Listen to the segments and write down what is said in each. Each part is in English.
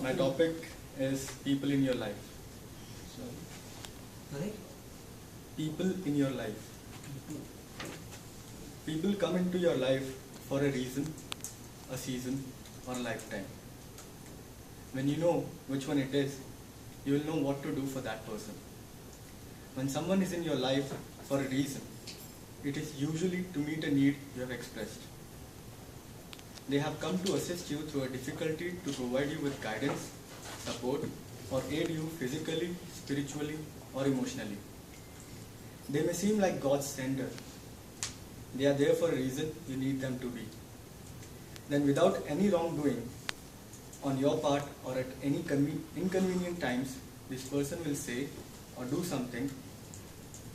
My topic is people in your life. Sorry? People in your life. People come into your life for a reason, a season, or a lifetime. When you know which one it is, you will know what to do for that person. When someone is in your life for a reason, it is usually to meet a need you have expressed. They have come to assist you through a difficulty to provide you with guidance, support, or aid you physically, spiritually, or emotionally. They may seem like God's sender. They are there for a reason you need them to be. Then without any wrongdoing on your part or at any inconvenient times, this person will say or do something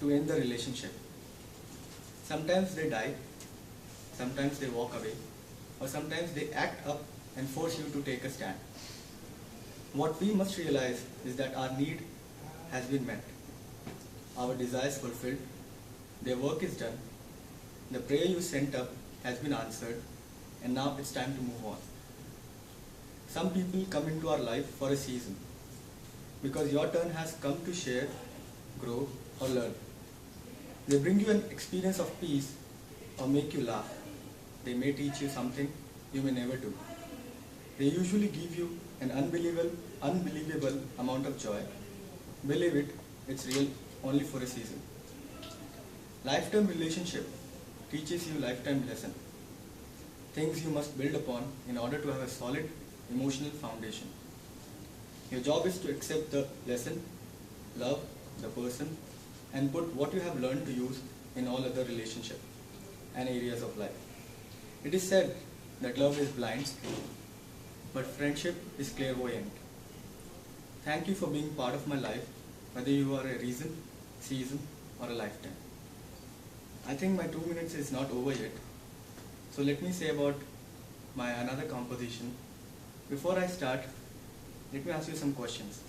to end the relationship. Sometimes they die, sometimes they walk away, or sometimes they act up and force you to take a stand. What we must realize is that our need has been met, our desires fulfilled, their work is done, the prayer you sent up has been answered, and now it's time to move on. Some people come into our life for a season, because your turn has come to share, grow, or learn. They bring you an experience of peace or make you laugh. They may teach you something you may never do. They usually give you an unbelievable amount of joy. Believe it, it's real only for a season. Lifetime relationship teaches you lifetime lesson. Things you must build upon in order to have a solid emotional foundation. Your job is to accept the lesson, love the person, and put what you have learned to use in all other relationships and areas of life. It is said that love is blind, but friendship is clairvoyant. Thank you for being part of my life, whether you are a reason, season, or a lifetime. I think my 2 minutes is not over yet, so let me say about my another composition. Before I start, let me ask you some questions.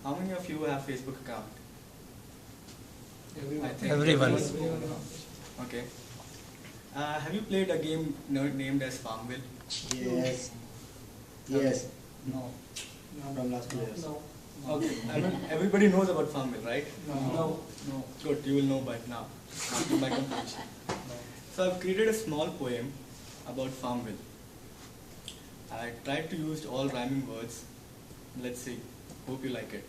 How many of you have Facebook account? I think Everyone. Okay. Have you played a game named as Farmville? Yes. Yes. No. From last 2 years. No. Okay. I mean, everybody knows about Farmville, right? No. Good, you will know by now, after my completion. So I've created a small poem about Farmville. I tried to use all rhyming words. Let's see. Hope you like it.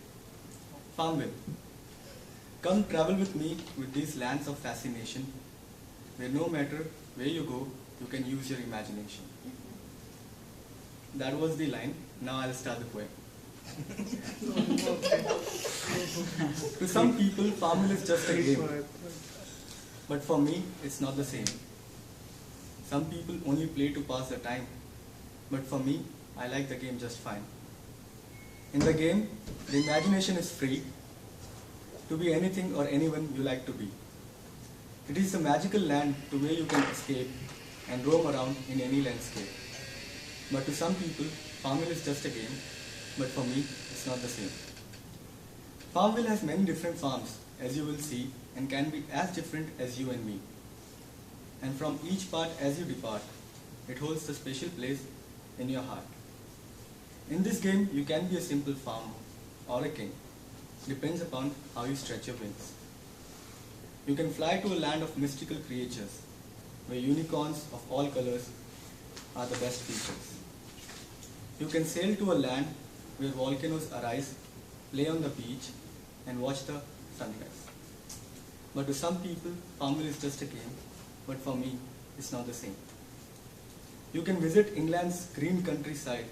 Farmville. Come travel with me with these lands of fascination, where no matter where you go, you can use your imagination. That was the line. Now I'll start the poem. To some people, Farmville is just a game. But for me, it's not the same. Some people only play to pass the time. But for me, I like the game just fine. In the game, the imagination is free to be anything or anyone you like to be. It is a magical land to where you can escape and roam around in any landscape. But to some people, Farmville is just a game, but for me, it's not the same. Farmville has many different farms, as you will see, and can be as different as you and me. And from each part as you depart, it holds a special place in your heart. In this game, you can be a simple farmer or a king. Depends upon how you stretch your wings. You can fly to a land of mystical creatures, where unicorns of all colors are the best features. You can sail to a land where volcanoes arise, play on the beach, and watch the sunrise. But to some people, Farmville is just a game, but for me, it's not the same. You can visit England's green countryside,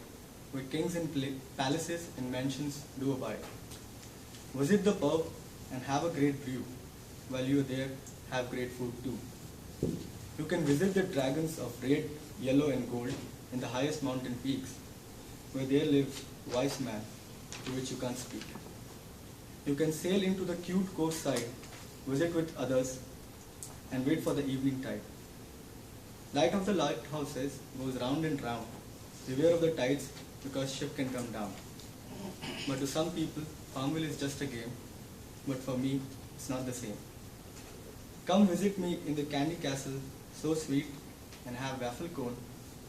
where kings and palaces and mansions do abide. Visit the pub and have a great view. While you are there, have great food too. You can visit the dragons of red, yellow and gold in the highest mountain peaks, where there lives wise man to which you can't speak. You can sail into the cute coast side, visit with others, and wait for the evening tide. Light of the lighthouses goes round and round. Beware of the tides, because ship can come down. But to some people, Farmville is just a game, but for me, it's not the same. Come visit me in the candy castle, so sweet, and have waffle cone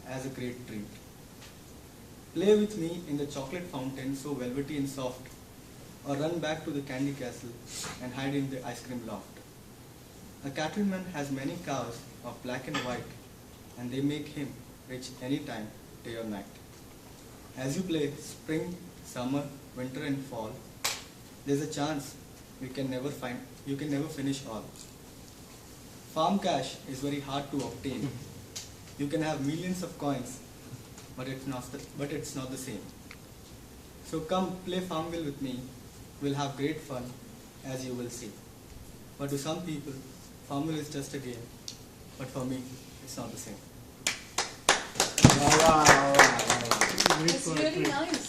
as a great treat. Play with me in the chocolate fountain so velvety and soft, or run back to the candy castle and hide in the ice cream loft. A cattleman has many cows of black and white, and they make him rich anytime, day or night. As you play spring, summer, winter and fall, there's a chance you can never finish all. Farm cash is very hard to obtain. You can have millions of coins, but it's not the same. So come play Farmville with me. We'll have great fun, as you will see. But to some people, Farmville is just a game. But for me, it's not the same. Wow, wow, wow, wow, wow. It's really nice.